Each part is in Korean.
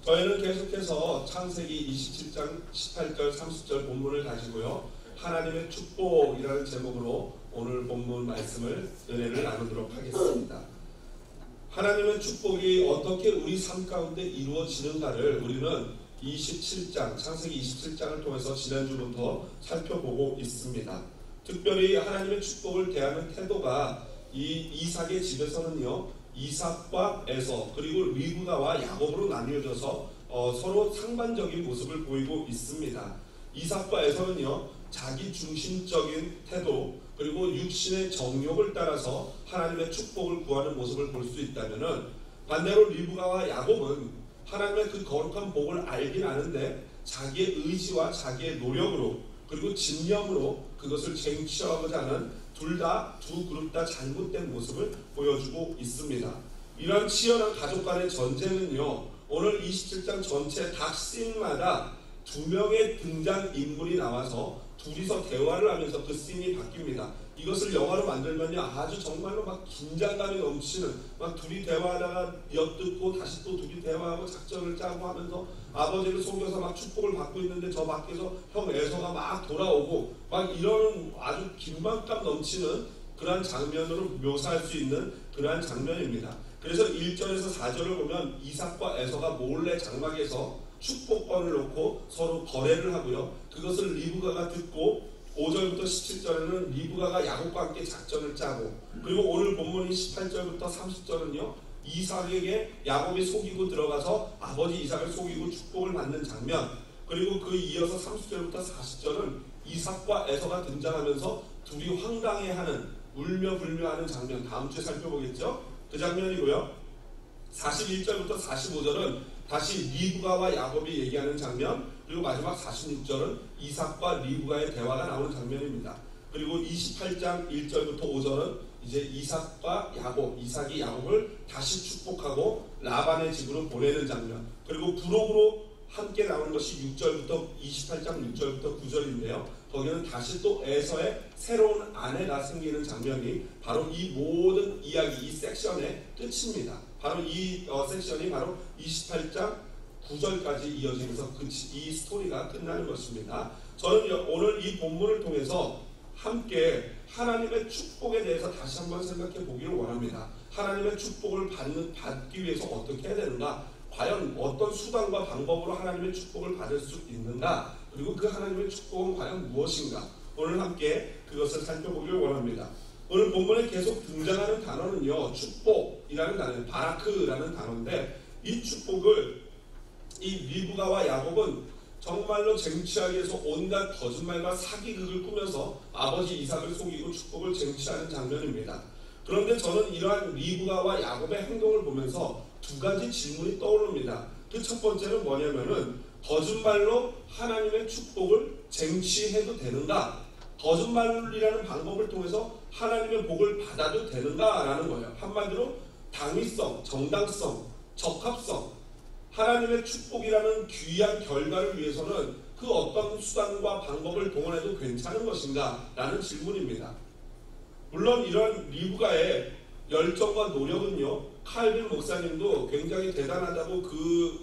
저희는 계속해서 창세기 27장 18절 30절 본문을 가지고요, 하나님의 축복이라는 제목으로 오늘 본문 말씀을 은혜를 나누도록 하겠습니다. 하나님의 축복이 어떻게 우리 삶 가운데 이루어지는가를 우리는 27장, 창세기 27장을 통해서 지난주부터 살펴보고 있습니다. 특별히 하나님의 축복을 대하는 태도가 이 이삭의 집에서는요, 이삭과 에서 그리고 리브가와 야곱으로 나뉘어져서 서로 상반적인 모습을 보이고 있습니다. 이삭과 에서는요, 자기 중심적인 태도 그리고 육신의 정욕을 따라서 하나님의 축복을 구하는 모습을 볼 수 있다면은, 반대로 리브가와 야곱은 하나님의 그 거룩한 복을 알긴 아는데 자기의 의지와 자기의 노력으로 그리고 집념으로 그것을 쟁취하고자 하는 두 그룹 다 잘못된 모습을 보여주고 있습니다. 이런 치열한 가족 간의 전쟁은요, 오늘 27장 전체 각 씬마다 두 명의 등장인물이 나와서 둘이서 대화를 하면서 그 씬이 바뀝니다. 이것을 영화로 만들면요, 아주 정말로 막 긴장감이 넘치는, 막 둘이 대화하다가 엿듣고 다시 또 둘이 대화하고 작전을 짜고 하면서 아버지를 속여서 막 축복을 받고 있는데 저 밖에서 형 에서가 막 돌아오고 막 이런 아주 긴박감 넘치는 그러한 장면으로 묘사할 수 있는 그러한 장면입니다. 그래서 1절에서 4절을 보면 이삭과 에서가 몰래 장막에서 축복권을 놓고 서로 거래를 하고요, 그것을 리브가가 듣고 5절부터 17절에는 리브가가 야곱과 함께 작전을 짜고, 그리고 오늘 본문인 18절부터 30절은요, 이삭에게 야곱이 속이고 들어가서 아버지 이삭을 속이고 축복을 받는 장면, 그리고 그 이어서 30절부터 40절은 이삭과 에서가 등장하면서 둘이 황당해하는, 울며 불며하는 장면, 다음 주에 살펴보겠죠? 그 장면이고요. 41절부터 45절은 다시 리브가와 야곱이 얘기하는 장면, 그리고 마지막 46절은 이삭과 리브가의 대화가 나오는 장면입니다. 그리고 28장 1절부터 5절은 이제 이삭과 야곱, 이삭이 야곱을 다시 축복하고 라반의 집으로 보내는 장면, 그리고 부록으로 함께 나오는 것이 6절부터 28장 6절부터 9절인데요. 거기는 다시 또 에서의 새로운 아내가 생기는 장면이 바로 이 모든 이야기, 이 섹션의 끝입니다. 바로 이 섹션이 바로 28장 9절까지 이어지면서 이 스토리가 끝나는 것입니다. 저는 오늘 이 본문을 통해서 함께 하나님의 축복에 대해서 다시 한번 생각해 보기를 원합니다. 하나님의 축복을 받기 위해서 어떻게 해야 되는가? 과연 어떤 수단과 방법으로 하나님의 축복을 받을 수 있는가? 그리고 그 하나님의 축복은 과연 무엇인가? 오늘 함께 그것을 살펴보기를 원합니다. 오늘 본문에 계속 등장하는 단어는요, 축복이라는 단어예요. 바라크라는 단어인데, 이 축복을 이 리브가와 야곱은 정말로 쟁취하기 위해서 온갖 거짓말과 사기극을 꾸며서 아버지 이삭을 속이고 축복을 쟁취하는 장면입니다. 그런데 저는 이러한 리브가와 야곱의 행동을 보면서 두 가지 질문이 떠오릅니다. 그 첫 번째는 뭐냐면은, 거짓말로 하나님의 축복을 쟁취해도 되는가? 거짓말이라는 방법을 통해서 하나님의 복을 받아도 되는가? 라는 거예요. 한마디로 당위성, 정당성, 적합성, 하나님의 축복이라는 귀한 결과를 위해서는 그 어떤 수단과 방법을 동원해도 괜찮은 것인가? 라는 질문입니다. 물론 이런 리브가의 열정과 노력은요, 칼빈 목사님도 굉장히 대단하다고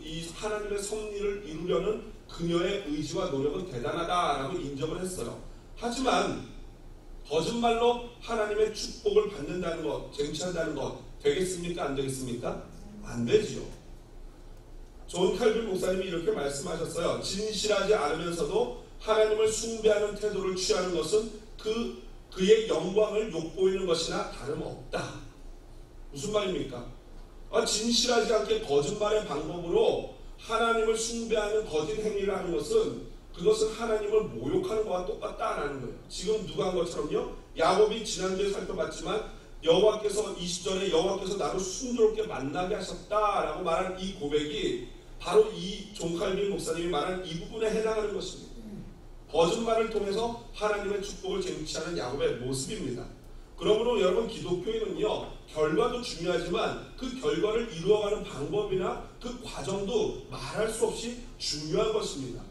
이 하나님의 섭리를 이루려는 그녀의 의지와 노력은 대단하다라고 인정을 했어요. 하지만 거짓말로 하나님의 축복을 받는다는 것, 쟁취한다는 것 되겠습니까? 안 되겠습니까? 안 되지요. 존 칼빈 목사님이 이렇게 말씀하셨어요. 진실하지 않으면서도 하나님을 숭배하는 태도를 취하는 것은 그의 영광을 욕보이는 것이나 다름없다. 무슨 말입니까? 진실하지 않게 거짓말의 방법으로 하나님을 숭배하는 거짓 행위를 하는 것은, 그것은 하나님을 모욕하는 것과 똑같다라는 거예요. 지금 누가 한 것처럼요, 야곱이 지난주에 살펴봤지만 여호와께서 20절에 여호와께서 나를 순조롭게 만나게 하셨다라고 말한 이 고백이 바로 이 존 칼빈 목사님이 말한 이 부분에 해당하는 것입니다. 거짓말을 통해서 하나님의 축복을 쟁취하는 야곱의 모습입니다. 그러므로 여러분, 기독교인은요, 결과도 중요하지만 그 결과를 이루어가는 방법이나 그 과정도 말할 수 없이 중요한 것입니다.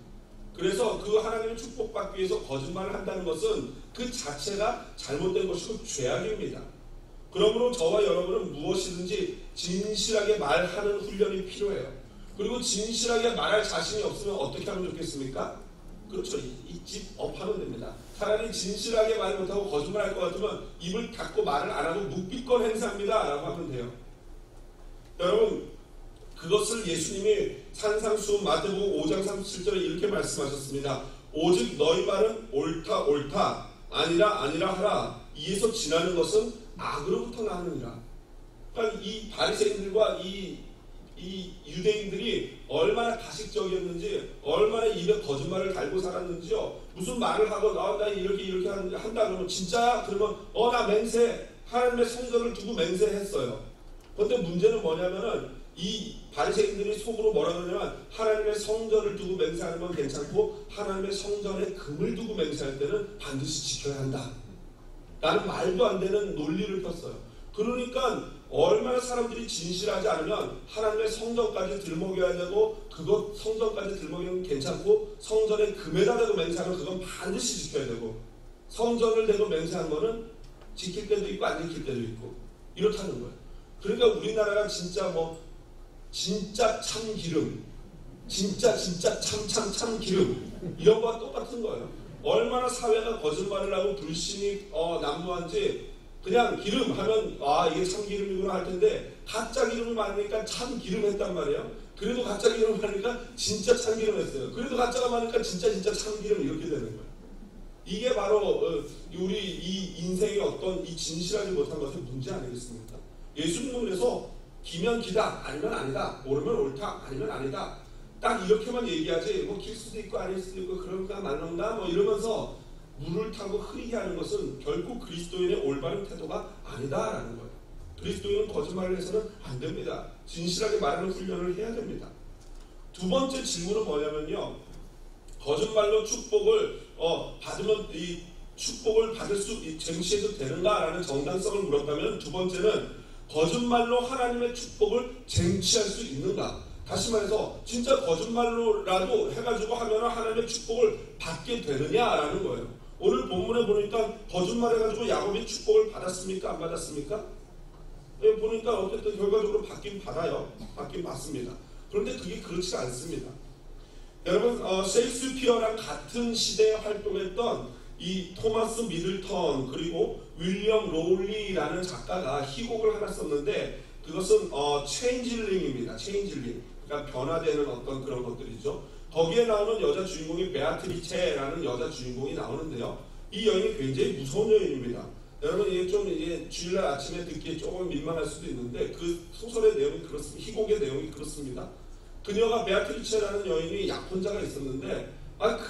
그래서 그 하나님의 축복받기 위해서 거짓말을 한다는 것은 그 자체가 잘못된 것이고 죄악입니다. 그러므로 저와 여러분은 무엇이든지 진실하게 말하는 훈련이 필요해요. 그리고 진실하게 말할 자신이 없으면 어떻게 하면 좋겠습니까? 그렇죠. 입 업하면 됩니다. 차라리 진실하게 말 못하고 거짓말할 것 같으면 입을 닫고 말을 안 하고 묵비권 행사합니다 라고 하면 돼요. 여러분, 그것을 예수님이 산상수훈 마태복음 5장 37절에 이렇게 말씀하셨습니다. 오직 너희 말은 옳다 옳다 아니라 아니라 하라. 이에서 지나는 것은 악으로부터 나느니라. 그러니까 이 바리새인들과 이 유대인들이 얼마나 가식적이었는지, 얼마나 입에 거짓말을 달고 살았는지요. 무슨 말을 하고 나 이렇게 한다 그러면 진짜야? 그러면 나 맹세, 하나님의 성전을 두고 맹세했어요. 그런데 문제는 뭐냐면은 이 바리새인들이 속으로 뭐라 그러냐면 하나님의 성전을 두고 맹세하는 건 괜찮고 하나님의 성전에 금을 두고 맹세할 때는 반드시 지켜야 한다 라는 말도 안 되는 논리를 폈어요. 그러니까 얼마나 사람들이 진실하지 않으면 하나님의 성전까지 들먹여야 되고, 그것 성전까지 들먹이면 괜찮고 성전에 금에다 대고 맹세하면 그건 반드시 지켜야 되고, 성전을 대고 맹세한 거는 지킬 때도 있고 안 지킬 때도 있고 이렇다는 거예요. 그러니까 우리나라가 진짜 진짜 참기름, 진짜 참기름 이런 거와 똑같은 거예요. 얼마나 사회가 거짓말을 하고 불신이 난무한지, 그냥 기름 하면 이게 참기름이구나 할 텐데 가짜 기름이 많으니까 참기름 했단 말이에요. 그래도 가짜 기름 하니까 진짜 참기름 했어요. 그래도 가짜가 많으니까 진짜 참기름 이렇게 되는 거예요. 이게 바로 우리 이 인생의 어떤 이 진실하지 못한 것의 문제 아니겠습니까? 예수님은 그래서 기면 기다 아니면 아니다, 옳으면 옳다 아니면 아니다, 딱 이렇게만 얘기하지 길 수도 있고 아닐 수도 있고 그런가 말런가 이러면서 물을 타고 흐리게 하는 것은 결국 그리스도인의 올바른 태도가 아니다라는 거예요. 그리스도인은 거짓말을 해서는 안 됩니다. 진실하게 말하는 훈련을 해야 됩니다. 두 번째 질문은 뭐냐면요, 거짓말로 축복을 받으면 이 축복을 받을 수 쟁취해도 되는가라는 정당성을 물었다면, 두 번째는 거짓말로 하나님의 축복을 쟁취할 수 있는가. 다시 말해서 진짜 거짓말로라도 해가지고 하면 하나님의 축복을 받게 되느냐라는 거예요. 오늘 본문에 보니까 거짓말해가지고 야곱이 축복을 받았습니까? 안 받았습니까? 네, 보니까 어쨌든 결과적으로 받긴 받아요. 받긴 받습니다. 그런데 그게 그렇지 않습니다. 여러분, 셰익스피어랑 같은 시대에 활동했던 이 토마스 미들턴 그리고 윌리엄 로울리라는 작가가 희곡을 하나 썼는데, 그것은 체인질링입니다. 체인질링. 그러니까 변화되는 어떤 그런 것들이죠. 거기에 나오는 여자 주인공이 베아트리체라는 여자 주인공이 나오는데요. 이 여인이 굉장히 무서운 여인입니다. 여러분, 이게 좀 주일날 아침에 듣기에 조금 민망할 수도 있는데 그 소설의 내용이 그렇습니다. 희곡의 내용이 그렇습니다. 그녀가 베아트리체라는 여인이 약혼자가 있었는데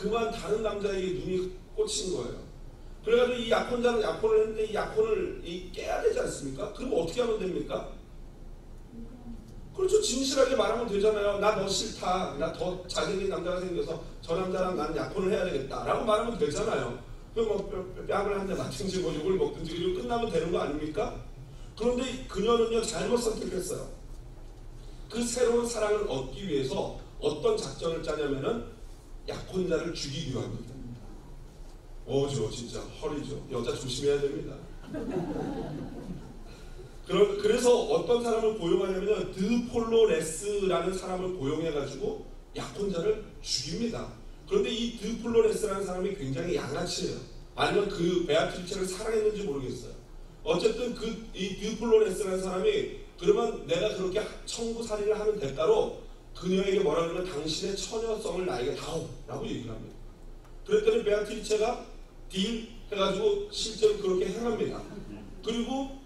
그만 다른 남자에게 눈이 꽂힌 거예요. 그래가지고 이 약혼자는 약혼을 했는데 이 약혼을 깨야 되지 않습니까? 그럼 어떻게 하면 됩니까? 그렇죠. 진실하게 말하면 되잖아요. 나 너 싫다. 나 더 잘생긴 남자가 생겨서 저 남자랑 난 약혼을 해야 되겠다 라고 말하면 되잖아요. 그럼 뺨을 한 대 맞든지 욕을 먹든지 그리고 끝나면 되는 거 아닙니까? 그런데 그녀는요, 잘못 선택했어요. 그 새로운 사랑을 얻기 위해서 어떤 작전을 짜냐면은 약혼자를 죽이기로 합니다. 진짜 허리죠. 여자 조심해야 됩니다. 그래서 어떤 사람을 고용하냐면 드폴로레스라는 사람을 고용해가지고 약혼자를 죽입니다. 그런데 이 드폴로레스라는 사람이 굉장히 양아치예요. 아니면 그 베아트리체를 사랑했는지 모르겠어요. 어쨌든 이 드폴로레스라는 사람이 그러면 내가 그렇게 청부살인을 하는 대가로 그녀에게 뭐라 그러면 당신의 처녀성을 나에게 다오 라고 얘기를 합니다. 그랬더니 베아트리체가 딜 해가지고 실제로 그렇게 행합니다. 그리고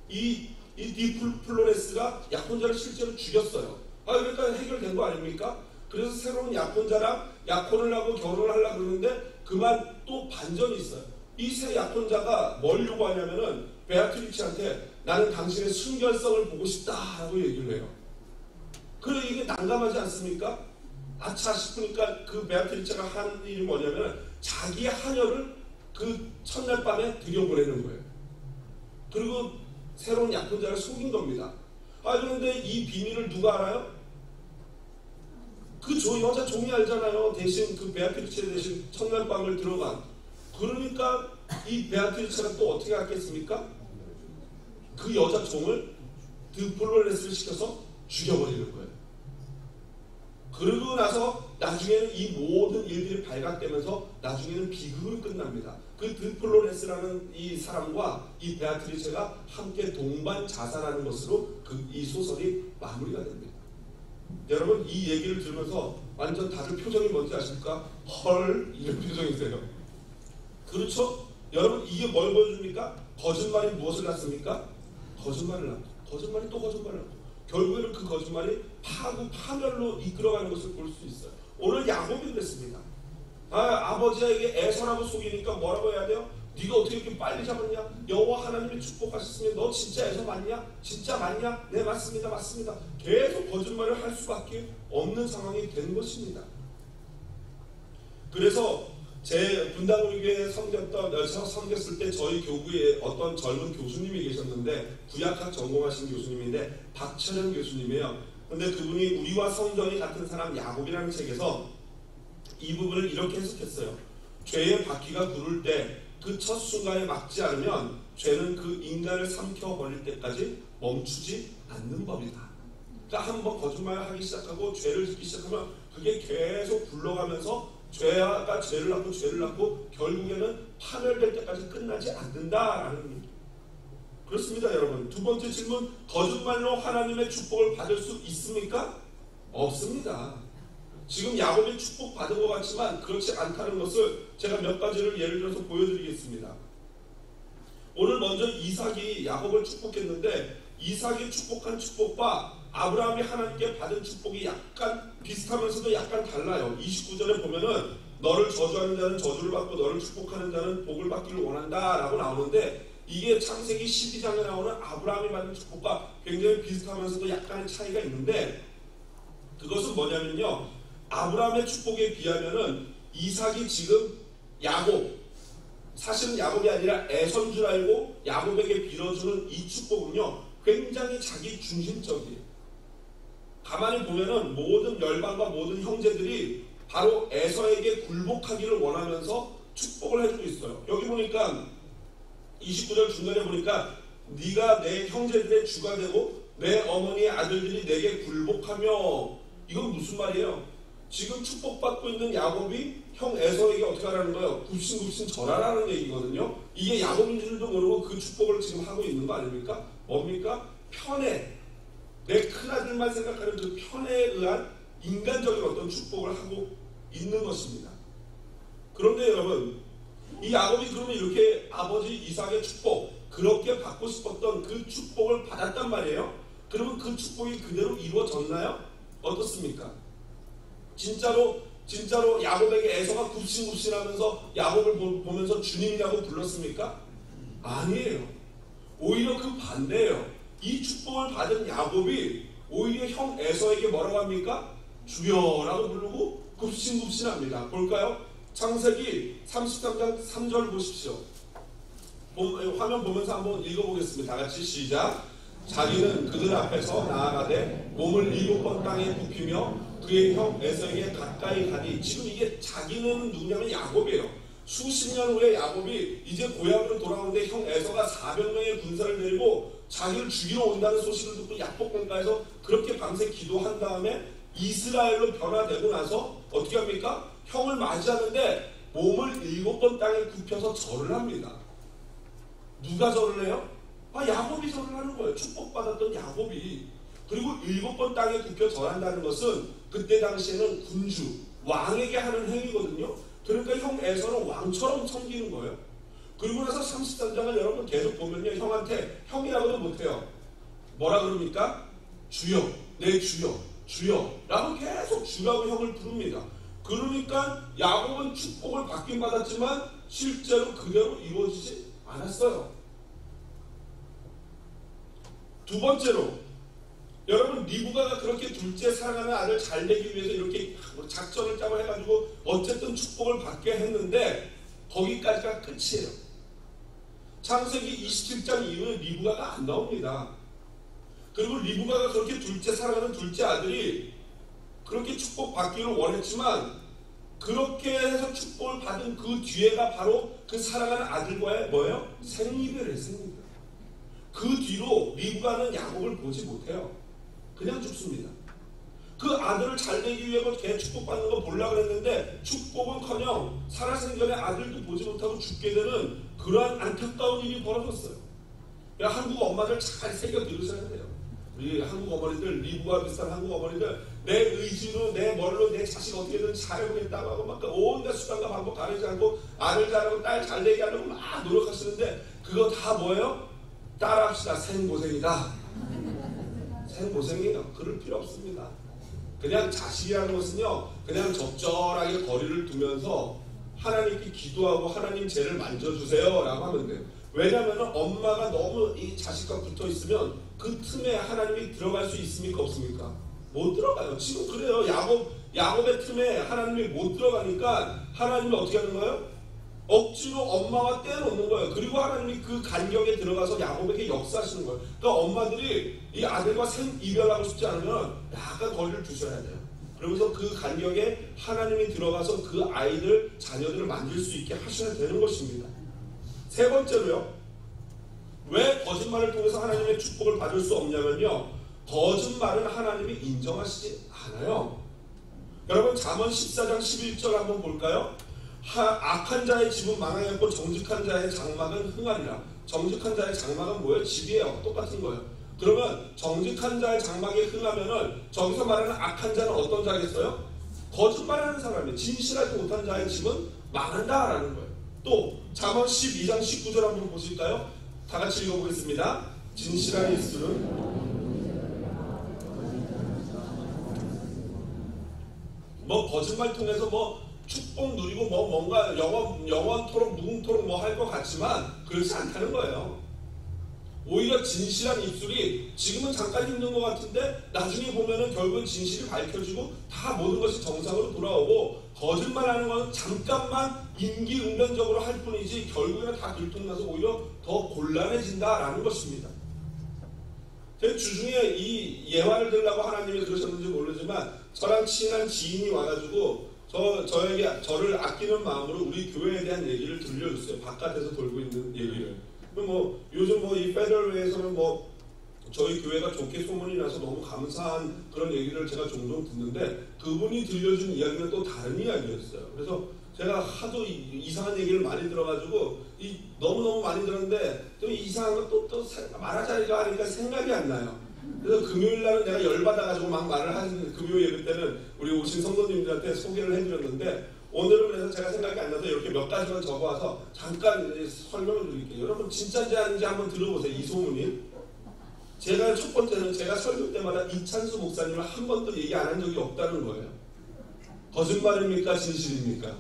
이 디플로레스가 약혼자를 실제로 죽였어요. 그러니까 해결된 거 아닙니까? 그래서 새로운 약혼자랑 약혼을 하고 결혼을 하려고 그러는데 그만 또 반전이 있어요. 이 새 약혼자가 뭘 요구하냐면은 베아트리체한테 나는 당신의 순결성을 보고 싶다라고 얘기를 해요. 그래, 이게 난감하지 않습니까? 아차 싶으니까 그 베아트리체가 한 일이 뭐냐면 자기의 하녀를 그 첫날 밤에 들여보내는 거예요. 그리고 새로운 약혼자를 속인 겁니다. 그런데 이 비밀을 누가 알아요? 그 여자 종이 알잖아요. 대신 그 베아트리체 대신 첫날 밤을 들어간. 그러니까 이 베아트리체가 또 어떻게 하겠습니까? 그 여자 종을 드폴로레스를 시켜서 죽여버리는 거예요. 그러고 나서 나중에는 이 모든 일들이 발각되면서 나중에는 비극으로 끝납니다. 그 드플로레스라는 이 사람과 이 베아트리체가 함께 동반 자살하는 것으로 이 소설이 마무리가 됩니다. 여러분 이 얘기를 들으면서 완전 다들 표정이 뭔지 아십니까? 헐 이런 표정이세요. 그렇죠? 여러분 이게 뭘 보여줍니까? 거짓말이 무엇을 낳습니까? 거짓말을 낳고 거짓말이 또 거짓말을 낳고 결국에는 그 거짓말이 파멸로 이끌어가는 것을 볼 수 있어요. 오늘 야곱이 그랬습니다. 아버지에게 에서라고 속이니까 뭐라고 해야 돼요? 네가 어떻게 이렇게 빨리 잡았냐? 여호와 하나님이 축복하셨으면 너 진짜 에서 맞냐? 진짜 맞냐? 네 맞습니다. 맞습니다. 계속 거짓말을 할 수밖에 없는 상황이 된 것입니다. 그래서 제 분당우리교회에 섬겼을 때 저희 교구에 어떤 젊은 교수님이 계셨는데 구약학 전공하신 교수님인데 박철현 교수님이에요. 근데 그분이 우리와 성전이 같은 사람 야곱이라는 책에서 이 부분을 이렇게 해석했어요. 죄의 바퀴가 굴을 때 그 첫 순간에 막지 않으면 죄는 그 인간을 삼켜버릴 때까지 멈추지 않는 법이다. 그러니까 한번 거짓말을 하기 시작하고 죄를 짓기 시작하면 그게 계속 굴러가면서 죄가 죄를 낳고 결국에는 파멸될 때까지 끝나지 않는다라는 그렇습니다. 여러분 두 번째 질문, 거짓말로 하나님의 축복을 받을 수 있습니까? 없습니다. 지금 야곱이 축복받은 것 같지만 그렇지 않다는 것을 제가 몇 가지를 예를 들어서 보여드리겠습니다. 오늘 먼저 이삭이 야곱을 축복했는데 이삭이 축복한 축복과 아브라함이 하나님께 받은 축복이 약간 비슷하면서도 약간 달라요. 29절에 보면은 너를 저주하는 자는 저주를 받고 너를 축복하는 자는 복을 받기를 원한다 라고 나오는데 이게 창세기 12장에 나오는 아브라함이 받은 축복과 굉장히 비슷하면서도 약간의 차이가 있는데 그것은 뭐냐면요, 아브라함의 축복에 비하면은 이삭이 지금 야곱, 사실은 야곱이 아니라 에서인 줄 알고 야곱에게 빌어주는 이 축복은요 굉장히 자기 중심적이에요. 가만히 보면은 모든 열방과 모든 형제들이 바로 에서에게 굴복하기를 원하면서 축복을 해주고 있어요. 여기 보니까 29절 중간에 보니까 네가 내 형제들의 주가 되고 내 어머니의 아들들이 내게 굴복하며, 이건 무슨 말이에요? 지금 축복받고 있는 야곱이 형 에서에게 어떻게 하라는 거예요? 굽신굽신 절하라는 얘기거든요. 이게 야곱인 줄도 모르고 그 축복을 지금 하고 있는 거 아닙니까? 뭡니까? 편애, 내 큰아들만 생각하는 그 편애에 의한 인간적인 어떤 축복을 하고 있는 것입니다. 그런데 여러분 이 야곱이 그러면 이렇게 아버지 이삭의 축복, 그렇게 받고 싶었던 그 축복을 받았단 말이에요. 그러면 그 축복이 그대로 이루어졌나요? 어떻습니까? 진짜로 야곱에게 에서가 굽신굽신하면서 야곱을 보면서 주님이라고 불렀습니까? 아니에요. 오히려 그 반대예요. 이 축복을 받은 야곱이 오히려 형 에서에게 뭐라고 합니까? 주여라고 부르고 굽신굽신합니다. 볼까요? 창세기 33장 3절 보십시오. 화면 보면서 한번 읽어보겠습니다. 다같이 시작. 자기는 그들 앞에서 나아가되 몸을 7번 땅에 굽히며 그의 형 에서에게 가까이 가니, 지금 이게 자기는 누구냐면 야곱이에요. 수십 년 후에 야곱이 이제 고향으로 돌아오는데 형 에서가 400명의 군사를 데리고 자기를 죽이러 온다는 소식을 듣고 야복강가에서 그렇게 밤새 기도한 다음에 이스라엘로 변화되고 나서 어떻게 합니까? 형을 맞이하는데 몸을 7번 땅에 굽혀서 절을 합니다. 누가 절을 해요? 야곱이 절을 하는 거예요. 축복받았던 야곱이. 그리고 7번 땅에 굽혀 절한다는 것은 그때 당시에는 군주, 왕에게 하는 행위거든요. 그러니까 형 에서는 왕처럼 섬기는 거예요. 그리고 나서 33장을 여러분 계속 보면요, 형한테 형이라고도 못해요. 뭐라 그럽니까? 주여, 내 주여, 주여 라고 계속 주라고 형을 부릅니다. 그러니까 야곱은 축복을 받긴 받았지만 실제로 그대로 이루어지지 않았어요. 두 번째로, 여러분 리브가가 그렇게 둘째 사랑하는 아들 잘 되기 위해서 이렇게 작전을 짜고 해가지고 어쨌든 축복을 받게 했는데 거기까지가 끝이에요. 창세기 27장 이후에 리브가가 안 나옵니다. 그리고 리브가가 그렇게 둘째 사랑하는 둘째 아들이 그렇게 축복받기를 원했지만 그렇게 해서 축복을 받은 그 뒤에가 바로 그 사랑하는 아들과의 뭐예요? 생이별이에요. 생이별. 그 뒤로 리브가는 야곱을 보지 못해요. 그냥 죽습니다. 그 아들을 잘 되기 위해 걔 축복받는 거 보려고 했는데 축복은커녕 살아생전에 아들도 보지 못하고 죽게 되는 그러한 안타까운 일이 벌어졌어요. 한국 엄마들 잘 새겨 들으셔야 돼요. 우리 한국 어머니들, 미국과 비슷한 한국 어머니들, 내 의지로 내 뭘로 내 자식 어떻게든 잘해보겠다고 하고 막 온갖 수단과 방법 가리지 않고 아들 잘하고 딸 잘 되게 하려고 막 노력하시는데 그거 다 뭐예요? 따라합시다. 생고생이다. 생고생이에요. 그럴 필요 없습니다. 그냥 자식이라는 것은요, 그냥 적절하게 거리를 두면서 하나님께 기도하고 하나님 죄를 만져주세요 라고 하면 돼요. 왜냐하면 엄마가 너무 이 자식과 붙어 있으면 그 틈에 하나님이 들어갈 수 있습니까 없습니까? 못 들어가요. 지금 그래요. 야곱의 틈에 하나님이 못 들어가니까 하나님이 어떻게 하는 거예요? 억지로 엄마와 떼어놓는 거예요. 그리고 하나님이 그 간격에 들어가서 야곱에게 역사하시는 거예요. 그러니까 엄마들이 이 아들과 생이별하고 싶지 않으면 약간 거리를 두셔야 돼요. 그러면서 그 간격에 하나님이 들어가서 그 아이들, 자녀들을 만질 수 있게 하셔야 되는 것입니다. 세 번째로요. 왜 거짓말을 통해서 하나님의 축복을 받을 수 없냐면요. 거짓말은 하나님이 인정하시지 않아요. 여러분 잠언 14장 11절 한번 볼까요? 악한 자의 집은 망하였고 정직한 자의 장막은 흥하리라. 정직한 자의 장막은 뭐예요? 집이에요. 똑같은 거예요. 그러면 정직한 자의 장막이 흥하면은 저기서 말하는 악한 자는 어떤 자겠어요? 거짓말하는 사람이에요. 진실하지 못한 자의 집은 망한다라는 거예요. 또 잠언 12장 19절 한번 보실까요? 다 같이 읽어보겠습니다. 진실한 입술은 거짓말 통해서 축복 누리고 뭔가 영원토록 무궁토록 할 것 같지만 그렇지 않다는 거예요. 오히려 진실한 입술이 지금은 잠깐 힘든 것 같은데 나중에 보면은 결국 진실이 밝혀지고 다 모든 것이 정상으로 돌아오고 거짓말하는 건 잠깐만 임기응변적으로 할 뿐이지 결국에는 다 들통나서 오히려 더 곤란해진다라는 것입니다. 제 주중에 이 예화를 들으려고 하나님이 그러셨는지 모르지만 저랑 친한 지인이 와가지고 저를 아끼는 마음으로 우리 교회에 대한 얘기를 들려줬어요. 바깥에서 돌고 있는 얘기를. 요즘 이 페더럴웨이에서는 저희 교회가 좋게 소문이 나서 너무 감사한 그런 얘기를 제가 종종 듣는데 그분이 들려준 이야기는 또 다른 이야기였어요. 그래서 제가 하도 이상한 얘기를 많이 들어가지고 너무너무 많이 들었는데 또 이상한 거 또 말하자니까 하니까 생각이 안 나요. 그래서 금요일 날은 내가 열받아가지고 막 말을 하는 금요일 예배 때는 우리 오신 성도님들한테 소개를 해드렸는데 오늘은 그래서 제가 생각이 안 나서 이렇게 몇 가지만 적어와서 잠깐 설명을 드릴게요. 여러분 진짜인지 아닌지 한번 들어보세요. 이 소문이. 제가 첫 번째는 제가 설교 때마다 이찬수 목사님을 한 번도 얘기 안 한 적이 없다는 거예요. 거짓말입니까? 진실입니까?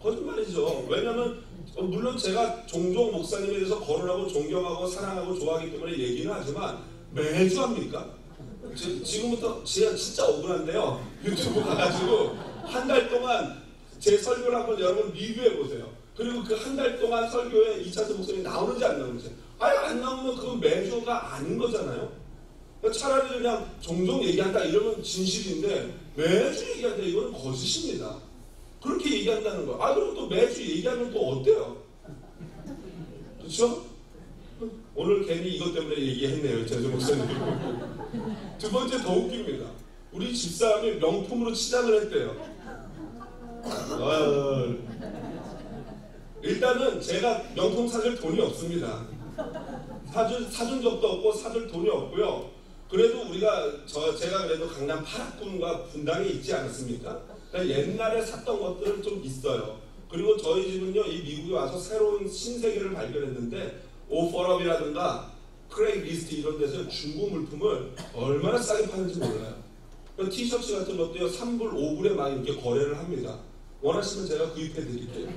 거짓말이죠. 왜냐하면 물론 제가 종종 목사님에 대해서 거론하고 존경하고 사랑하고 좋아하기 때문에 얘기는 하지만 매주 합니까? 지금부터 제가 진짜 억울한데요. 유튜브 가가지고 한 달 동안 제 설교를 한번 여러분 리뷰해보세요. 그리고 그 한 달 동안 설교에 이찬수 목사님이 나오는지 안 나오는지. 아예 안 나오면 그건 매주가 아닌 거잖아요. 차라리 그냥 종종 얘기한다 이러면 진실인데 매주 얘기한다 이거는 거짓입니다. 그렇게 얘기한다는 거. 그럼 또 매주 얘기하면 또 어때요? 그렇죠? 오늘 괜히 이것 때문에 얘기했네요. 이찬수 목사님. 두 번째 더 웃깁니다. 우리 집사람이 명품으로 치장을 했대요. 일단은 제가 명품 사줄 돈이 없습니다. 사준 적도 없고 사줄 돈이 없고요. 그래도 제가 그래도 강남 8학군과 분당에 있지 않았습니까? 그러니까 옛날에 샀던 것들은 좀 있어요. 그리고 저희 집은요, 이 미국에 와서 새로운 신세계를 발견했는데 오퍼럽이라든가 크레이리스트 이런 데서 중고 물품을 얼마나 싸게 파는지 몰라요. 티셔츠 같은 것도요 3불, 5불에 막 이렇게 거래를 합니다. 원하시면 제가 구입해 드릴게요.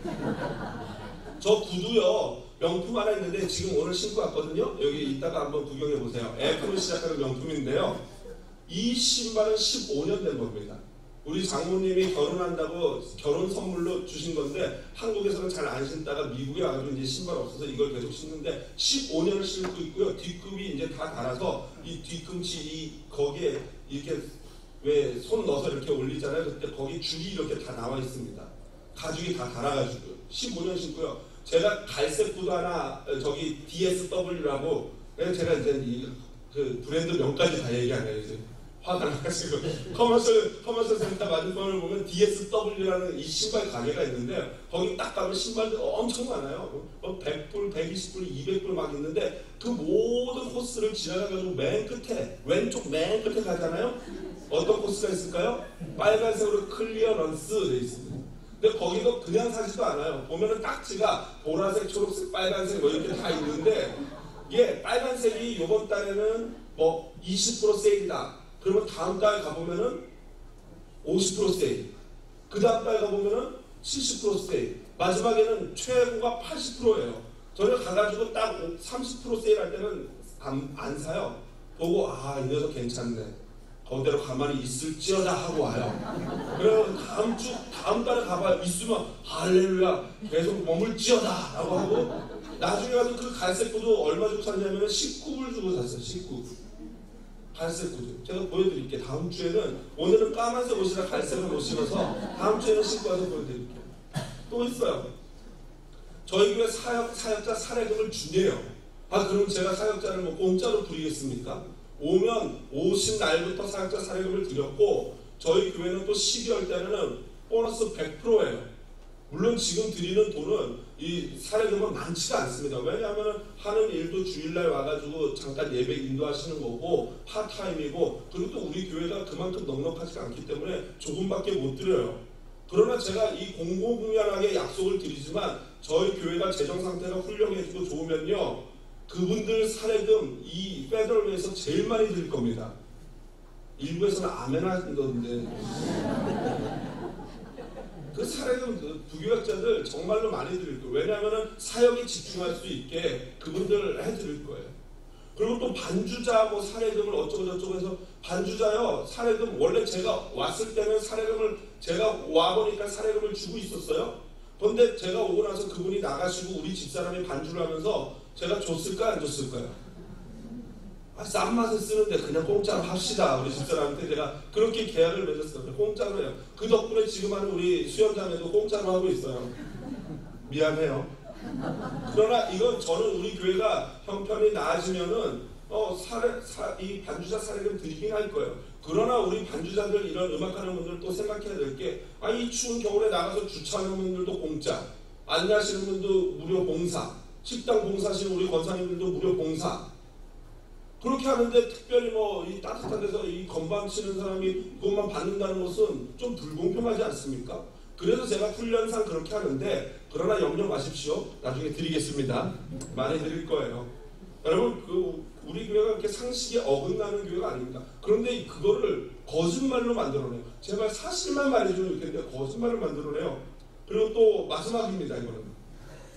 저 구두요 명품 하나 있는데 지금 오늘 신고 왔거든요. 여기 이따가 한번 구경해 보세요. F로 시작하는 명품인데요. 이 신발은 15년 된 겁니다. 우리 장모님이 결혼한다고 결혼 선물로 주신 건데 한국에서는 잘 안 신다가 미국에 와가지고 이제 신발 없어서 이걸 계속 신는데 15년을 신고 있고요. 뒷굽이 이제 다 달아서 이 뒤꿈치 거기에 이렇게 왜 손 넣어서 이렇게 올리잖아요. 그때 거기 줄이 이렇게 다 나와 있습니다. 가죽이 다 달아가지고 15년 신고요. 제가 갈색 구두 하나 저기 DSW라고 제가 이제 그 브랜드 명까지 다 얘기 안 해요. 화가 나가지고 커머셜 센터 맞은편을 보면 DSW라는 이 신발 가게가 있는데 거기 딱 가면 신발들 엄청 많아요. 100불, 120불, 200불 막 있는데 그 모든 코스를 지나가가지고 맨 끝에 왼쪽 맨 끝에 가잖아요. 어떤 코스가 있을까요? 빨간색으로 클리어런스 돼 있습니다. 근데 거기도 그냥 사지도 않아요. 보면은 딱지가 보라색, 초록색, 빨간색 뭐 이렇게 다 있는데 이게 빨간색이 이번 달에는 뭐 20% 세일이다. 그러면 다음 달 가보면은 50% 세일. 그 다음 달 가보면은 70% 세일. 마지막에는 최고가 80%예요. 저는 가가지고 딱 30% 세일할 때는 안 사요. 보고 아, 이 녀석 괜찮네. 거기대로 가만히 있을지어다 하고 와요. 그러면 다음 달에 가봐요. 있으면 할렐루야 계속 머물지어다 라고 하고 나중에 가서 그 갈색 구두 얼마 주고 샀냐면 19불 주고 샀어요. 19불. 갈색 구두. 제가 보여드릴게요. 다음 주에는 오늘은 까만색 옷이라 갈색을 못 신어서 다음 주에는 신고 와서 보여드릴게요. 또 있어요. 저희 교회 사역자 사례금을 준대요. 아, 그럼 제가 사역자를 뭐 공짜로 부리겠습니까? 오신 날부터 사역자 사례금을 드렸고 저희 교회는 또 12월 때는 보너스 100%예요. 물론 지금 드리는 돈은 이 사례금은 많지가 않습니다. 왜냐하면 하는 일도 주일날 와가지고 잠깐 예배 인도하시는 거고 파타임이고 그리고 또 우리 교회가 그만큼 넉넉하지가 않기 때문에 조금밖에 못 드려요. 그러나 제가 이 공공분명하게 약속을 드리지만 저희 교회가 재정 상태가 훌륭해지고 좋으면요 그분들 사례금 이 페더럴에서 제일 많이 드릴 겁니다. 일부에서는 아멘 하던데 그 사례금 그 부교역자들 정말로 많이 드릴 거예요. 왜냐하면 사역에 집중할 수 있게 그분들 해드릴 거예요. 그리고 또 반주자 뭐 사례금을 어쩌고 저쩌고 해서 반주자요 사례금 원래 제가 왔을 때는 사례금을 제가 와보니까 사례금을 주고 있었어요. 그런데 제가 오고 나서 그분이 나가시고 우리 집사람이 반주를 하면서 제가 줬을까 안 줬을까요? 아, 싼 맛을 쓰는데 그냥 공짜로 합시다. 우리 집사람한테 제가 그렇게 계약을 맺었어요. 공짜로 해요. 그 덕분에 지금 하는 우리 수연자매도 공짜로 하고 있어요. 미안해요. 그러나 이건 저는 우리 교회가 형편이 나아지면은 이 반주자 사례금 드리긴 할 거예요. 그러나 우리 반주자들 이런 음악하는 분들 또 생각해야 될 게 이 추운 겨울에 나가서 주차하는 분들도 공짜, 안내하시는 분도 무료 봉사, 식당 봉사하시는 우리 권사님들도 무료 봉사. 그렇게 하는데 특별히 뭐 이 따뜻한 데서 이 건반 치는 사람이 그것만 받는다는 것은 좀 불공평하지 않습니까? 그래서 제가 훈련상 그렇게 하는데 그러나 염려 마십시오. 나중에 드리겠습니다. 많이 드릴 거예요. 여러분 우리 교회가 그렇게 상식에 어긋나는 교회가 아닙니다. 그런데 그거를 거짓말로 만들어내요. 제발 사실만 말해주면 좋겠는데 거짓말을 만들어내요. 그리고 또 마지막입니다. 이거는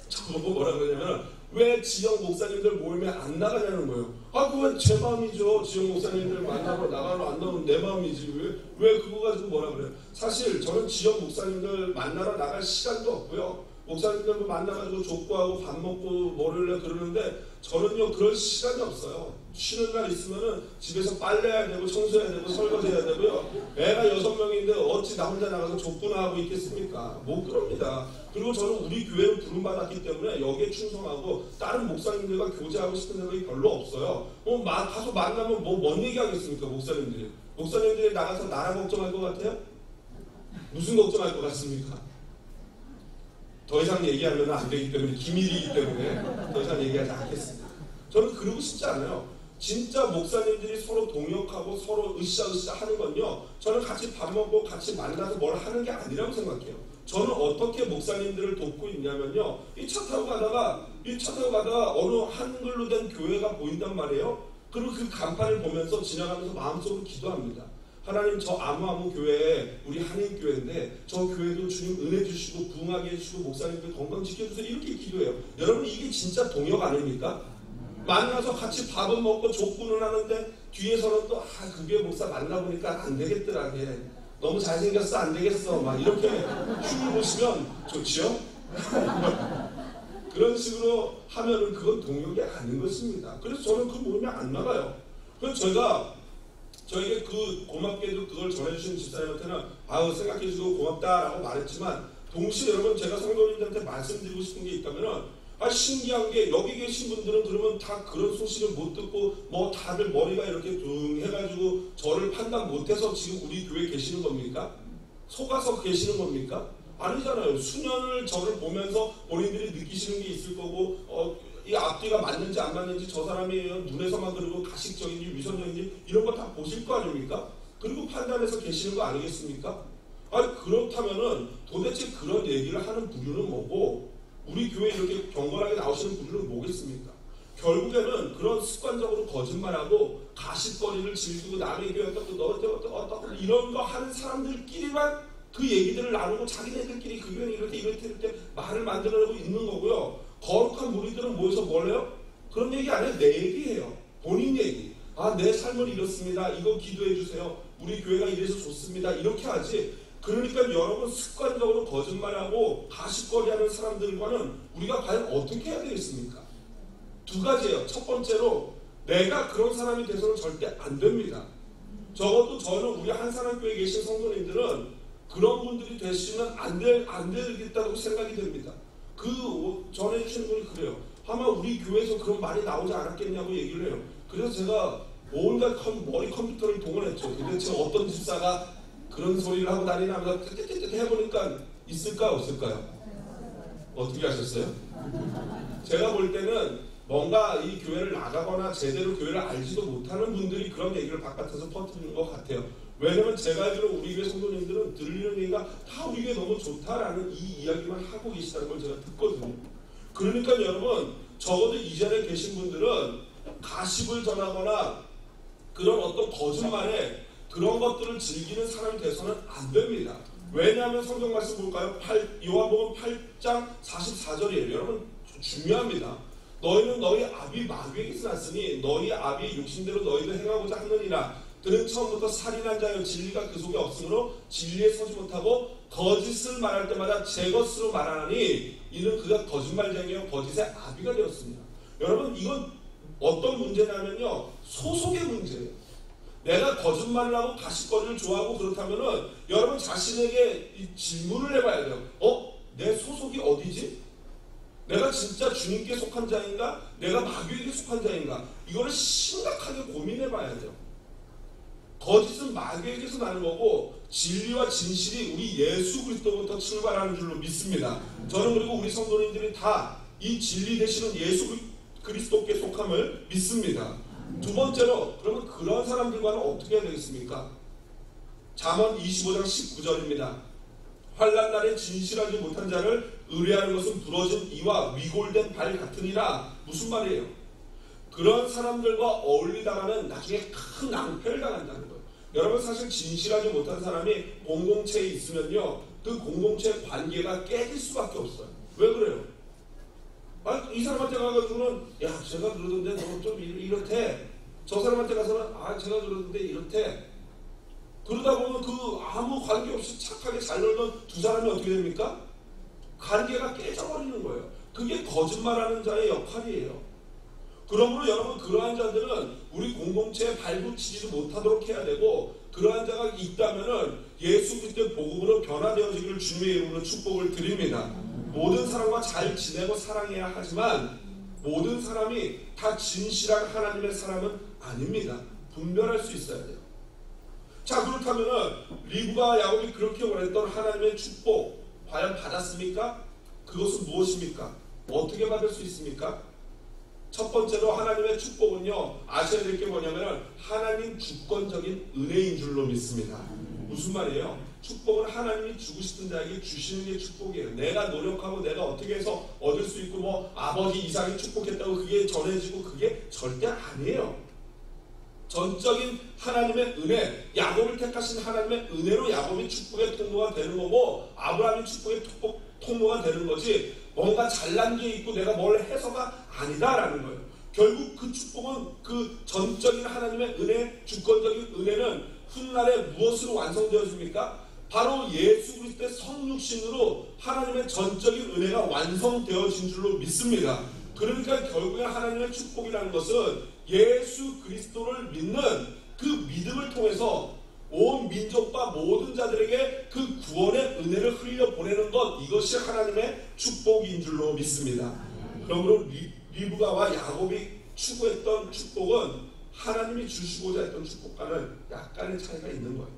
저보고 뭐라 그러냐면 왜 지역 목사님들 모임에 안 나가냐는 거예요. 그건 제 마음이죠. 지역 목사님들 만나러 나가러 안 나오면 내 마음이지. 왜 그거 가지고 뭐라 그래요. 사실 저는 지역 목사님들 만나러 나갈 시간도 없고요. 목사님들 만나가지고 족구하고 밥 먹고 뭐를 그러는데 저는요 그럴 시간이 없어요. 쉬는 날 있으면은 집에서 빨래해야 되고 청소해야 되고 설거지해야 되고요. 애가 6명인데 어찌 나 혼자 나가서 족구나 하고 있겠습니까? 못 그럽니다. 그리고 저는 우리 교회를 부름받았기 때문에 여기에 충성하고 다른 목사님들과 교제하고 싶은 생각이 별로 없어요. 가서 만나면 뭔 얘기 하겠습니까? 목사님들이 나가서 나라 걱정할 것 같아요? 무슨 걱정할 것 같습니까? 더 이상 얘기하면 안 되기 때문에 기밀이기 때문에 더 이상 얘기하지 않겠습니다. 저는 그러고 싶지 않아요. 진짜 목사님들이 서로 동역하고 서로 으쌰으쌰 하는 건요. 저는 같이 밥 먹고 같이 만나서 뭘 하는 게 아니라고 생각해요. 저는 어떻게 목사님들을 돕고 있냐면요. 이 차 타고 가다가 어느 한글로 된 교회가 보인단 말이에요. 그리고 그 간판을 보면서 지나가면서 마음속으로 기도합니다. 하나님 저 아무 교회에 우리 한인교회인데 저 교회도 주님 은혜 주시고 부흥하게 해주시고 목사님들 건강 지켜주세요. 이렇게 기도해요. 여러분 이게 진짜 동역 아닙니까? 만나서 같이 밥은 먹고 족구는 하는데 뒤에서는 또 그게 목사 만나보니까 안 되겠더라. 너무 잘생겼어 안 되겠어 막 이렇게 흉을 보시면 좋지요? 그런 식으로 하면은 그건 동역이 아닌 것입니다. 그래서 저는 그 모임에 안 나가요. 그래서 저에게 고맙게도 그걸 전해주신 집사님한테는 생각해주고 고맙다라고 말했지만 동시에 여러분 제가 성도님들한테 말씀드리고 싶은 게 있다면은 신기한 게 여기 계신 분들은 그러면 다 그런 소식을 못 듣고 뭐 다들 머리가 이렇게 둥 해가지고 저를 판단 못해서 지금 우리 교회에 계시는 겁니까? 속아서 계시는 겁니까? 아니잖아요. 수년을 저를 보면서 본인들이 느끼시는 게 있을 거고 이 앞뒤가 맞는지 안 맞는지 저 사람이 눈에서만 그리고 가식적인지 위선적인지 이런 거 다 보실 거 아닙니까? 그리고 판단해서 계시는 거 아니겠습니까? 그렇다면은 도대체 그런 얘기를 하는 부류는 뭐고 우리 교회에 이렇게 경건하게 나오시는 부류는 뭐겠습니까? 결국에는 그런 습관적으로 거짓말하고 가십거리를 즐기고 남의 교회 어떻고 이런 거 하는 사람들끼리만 그 얘기들을 나누고 자기네들끼리 그 교회는 이렇게 말을 만들어내고 있는 거고요. 거룩한 무리들은 모여서 뭘 해요? 그런 얘기 안 해요. 내 얘기해요. 본인 얘기. 내 삶을 이렇습니다. 이거 기도해 주세요. 우리 교회가 이래서 좋습니다. 이렇게 하지. 그러니까 여러분 습관적으로 거짓말하고 가십거리하는 사람들과는 우리가 과연 어떻게 해야 되겠습니까? 두 가지예요. 첫 번째로 내가 그런 사람이 돼서는 절대 안 됩니다. 적어도 저는 우리 한사람교회에 계신 성도님들은 그런 분들이 되시면 안 되겠다고 생각이 됩니다. 전해주시는 분이 그래요. 아마 우리 교회에서 그런 말이 나오지 않았겠냐고 얘기를 해요. 그래서 제가 온갖 머리 컴퓨터를 동원했죠. 도대체 어떤 집사가 그런 소리를 하고 다니면서 해보니까 있을까 없을까요? 어떻게 하셨어요? 제가 볼 때는 뭔가 이 교회를 나가거나 제대로 교회를 알지도 못하는 분들이 그런 얘기를 바깥에서 퍼뜨리는 것 같아요. 왜냐면 제가 알기로 우리 교회 성도님들은 들리는 얘기가 다 우리 교회 너무 좋다라는 이 이야기만 하고 계시다는 걸 제가 듣거든요. 그러니까 여러분 적어도 이 자리에 계신 분들은 가십을 전하거나 그런 어떤 거짓말에 그런 것들을 즐기는 사람이 돼서는 안 됩니다. 왜냐하면 성경 말씀 볼까요? 요한복음 8장 44절이에요. 여러분 중요합니다. 너희는 너희 아비 마귀에게서 났으니 너희 아비의 욕심대로 너희도 행하고자 하느니라. 그는 처음부터 살인한 자여 진리가 그 속에 없으므로 진리에 서지 못하고 거짓을 말할 때마다 제 것으로 말하니 이는 그가 거짓말쟁이요 거짓의 아비가 되었습니다. 여러분 이건 어떤 문제냐면요 소속의 문제예요. 내가 거짓말을 하고 가십거리를 좋아하고 그렇다면은 여러분 자신에게 이 질문을 해봐야 돼요. 내 소속이 어디지? 내가 진짜 주님께 속한 자인가? 내가 마귀에게 속한 자인가? 이거를 심각하게 고민해봐야 돼요. 거짓은 마귀에게서 나는 거고 진리와 진실이 우리 예수 그리스도부터 출발하는 줄로 믿습니다. 저는 그리고 우리 성도님들이 다 이 진리 되시는 예수 그리스도께 속함을 믿습니다. 두 번째로 그러면 그런 사람들과는 어떻게 해야 되겠습니까? 잠언 25장 19절입니다. 환난 날에 진실하지 못한 자를 의뢰하는 것은 부러진 이와 위골된 발 같으니라. 무슨 말이에요? 그런 사람들과 어울리다가는 나중에 큰 낭패를 당한다는 거예요. 여러분 사실 진실하지 못한 사람이 공동체에 있으면요 그 공동체의 관계가 깨질 수밖에 없어요. 왜 그래요? 이 사람한테 가가지고는 야 제가 그러던데 너 좀 이렇대. 저 사람한테 가서는 제가 그러던데 이렇대. 그러다 보면 그 아무 관계없이 착하게 잘 놀던 두 사람이 어떻게 됩니까? 관계가 깨져버리는 거예요. 그게 거짓말하는 자의 역할이에요. 그러므로 여러분 그러한 자들은 우리 공동체에 발붙이지도 못하도록 해야 되고 그러한 자가 있다면은 예수 그리스도의 복음으로 변화되어지기를 주님의 이름으로 축복을 드립니다. 모든 사람과 잘 지내고 사랑해야 하지만 모든 사람이 다 진실한 하나님의 사람은 아닙니다. 분별할 수 있어야 돼요. 자 그렇다면은 리브가 야곱이 그렇게 원했던 하나님의 축복 과연 받았습니까? 그것은 무엇입니까? 어떻게 받을 수 있습니까? 첫 번째로 하나님의 축복은요 아셔야 될 게 뭐냐면 하나님 주권적인 은혜인 줄로 믿습니다. 무슨 말이에요? 축복은 하나님이 주고 싶은 자에게 주시는 게 축복이에요. 내가 노력하고 내가 어떻게 해서 얻을 수 있고 뭐 아버지 이삭이 축복했다고 그게 전해지고 그게 절대 아니에요. 전적인 하나님의 은혜, 야곱을 택하신 하나님의 은혜로 야곱이 축복의 통로가 되는 거고 아브라함이 축복의 통로가 되는 거지 뭔가 잘난 게 있고 내가 뭘 해서가 아니다라는 거예요. 결국 그 축복은 그 전적인 하나님의 은혜, 주권적인 은혜는 훗날에 무엇으로 완성되어집니까? 바로 예수 그리스도의 성육신으로 하나님의 전적인 은혜가 완성되어진 줄로 믿습니다. 그러니까 결국에 하나님의 축복이라는 것은 예수 그리스도를 믿는 그 믿음을 통해서 온 민족과 모든 자들에게 그 구원의 은혜를 흘려보내는 것, 이것이 하나님의 축복인 줄로 믿습니다. 그러므로 리브가와 야곱이 추구했던 축복은 하나님이 주시고자 했던 축복과는 약간의 차이가 있는 거예요.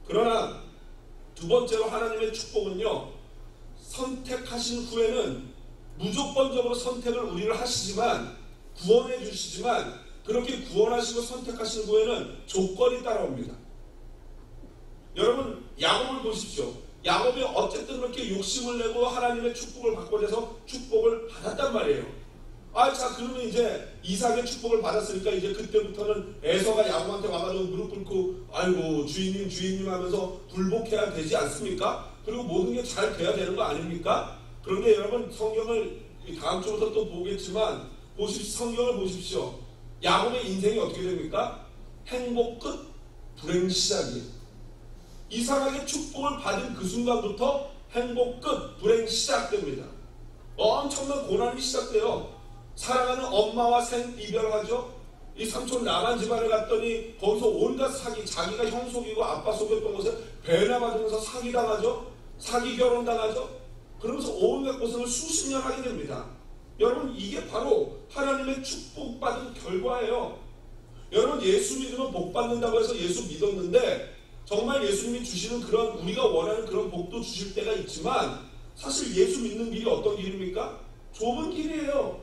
그러나 두 번째로 하나님의 축복은요, 선택하신 후에는 무조건적으로 선택을 우리를 하시지만, 구원해 주시지만, 그렇게 구원하시고 선택하신 후에는 조건이 따라옵니다. 여러분, 야곱을 보십시오. 야곱이 어쨌든 그렇게 욕심을 내고 하나님의 축복을 받고자 해서 축복을 받았단 말이에요. 자, 그러면 이제 이삭의 축복을 받았으니까 이제 그때부터는 에서가 야곱한테 와가지고 무릎 꿇고 아이고 주인님 하면서 굴복해야 되지 않습니까? 그리고 모든 게 잘 돼야 되는 거 아닙니까? 그런데 여러분, 성경을 다음 주부터 또 보겠지만 성경을 보십시오. 야곱의 인생이 어떻게 됩니까? 행복 끝, 불행 시작이에요. 이삭에게 축복을 받은 그 순간부터 행복 끝, 불행 시작됩니다. 엄청난 고난이 시작돼요. 사랑하는 엄마와 이별하죠. 이 삼촌 라반 집안에 갔더니 거기서 온갖 사기, 자기가 형 속이고 아빠 속였던 곳에 배나 받으면서 사기당하죠. 사기 결혼당하죠. 그러면서 온갖 고생을 수십 년 하게 됩니다. 여러분, 이게 바로 하나님의 축복받은 결과예요. 여러분, 예수 믿으면 복 받는다고 해서 예수 믿었는데 정말 예수님이 주시는 그런, 우리가 원하는 그런 복도 주실 때가 있지만, 사실 예수 믿는 길이 어떤 길입니까? 좁은 길이에요.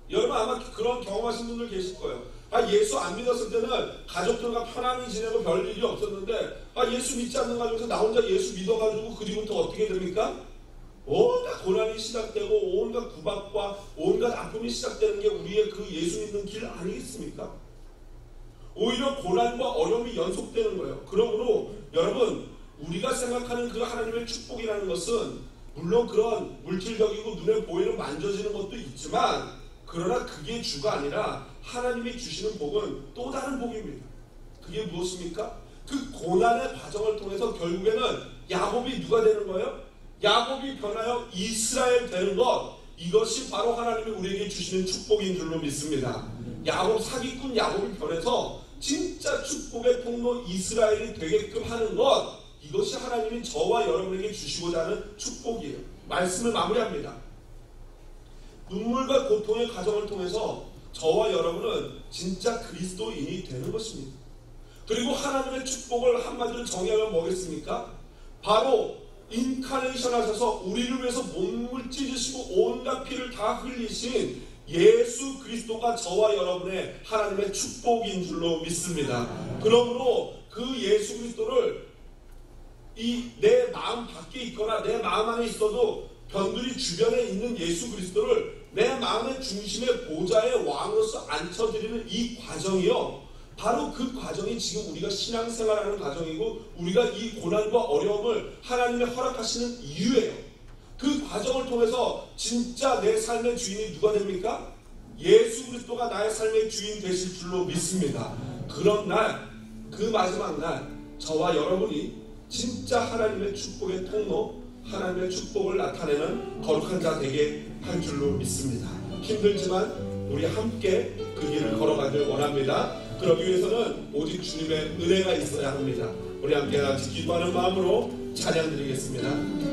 여러분, 아마 그런 경험하신 분들 계실 거예요. 예수 안 믿었을 때는 가족들과 편안히 지내고 별 일이 없었는데, 예수 믿지 않는 가족에서 나 혼자 예수 믿어가지고 그뒤부터 어떻게 됩니까? 온갖 고난이 시작되고 온갖 구박과 온갖 아픔이 시작되는 게 우리의 그 예수 믿는 길 아니겠습니까? 오히려 고난과 어려움이 연속되는 거예요. 그러므로 여러분, 우리가 생각하는 그 하나님의 축복이라는 것은 물론 그런 물질적이고 눈에 보이는 만져지는 것도 있지만, 그러나 그게 주가 아니라 하나님이 주시는 복은 또 다른 복입니다. 그게 무엇입니까? 그 고난의 과정을 통해서 결국에는 야곱이 누가 되는 거예요? 야곱이 변하여 이스라엘 되는 것, 이것이 바로 하나님이 우리에게 주시는 축복인 줄로 믿습니다. 야곱, 사기꾼 야곱이 변해서 진짜 축복의 통로 이스라엘이 되게끔 하는 것, 이것이 하나님이 저와 여러분에게 주시고자 하는 축복이에요. 말씀을 마무리합니다. 눈물과 고통의 과정을 통해서 저와 여러분은 진짜 그리스도인이 되는 것입니다. 그리고 하나님의 축복을 한마디로 정의하면 뭐겠습니까? 바로 인카네이션 하셔서 우리를 위해서 몸을 찢으시고 온갖 피를 다 흘리신 예수 그리스도가 저와 여러분의 하나님의 축복인 줄로 믿습니다. 그러므로 그 예수 그리스도를 내 마음 밖에 있거나 내 마음 안에 있어도 변두리 주변에 있는 예수 그리스도를 내 마음의 중심의 보좌의 왕으로서 앉혀드리는 이 과정이요, 바로 그 과정이 지금 우리가 신앙생활하는 과정이고, 우리가 이 고난과 어려움을 하나님이 허락하시는 이유예요. 그 과정을 통해서 진짜 내 삶의 주인이 누가 됩니까? 예수 그리스도가 나의 삶의 주인 되실 줄로 믿습니다. 그런 날, 그 마지막 날, 저와 여러분이 진짜 하나님의 축복의 통로, 하나님의 축복을 나타내는 거룩한 자 되게 할 줄로 믿습니다. 힘들지만 우리 함께 그 길을 걸어가길 원합니다. 그러기 위해서는 오직 주님의 은혜가 있어야 합니다. 우리 함께 같이 기도하는 마음으로 찬양 드리겠습니다.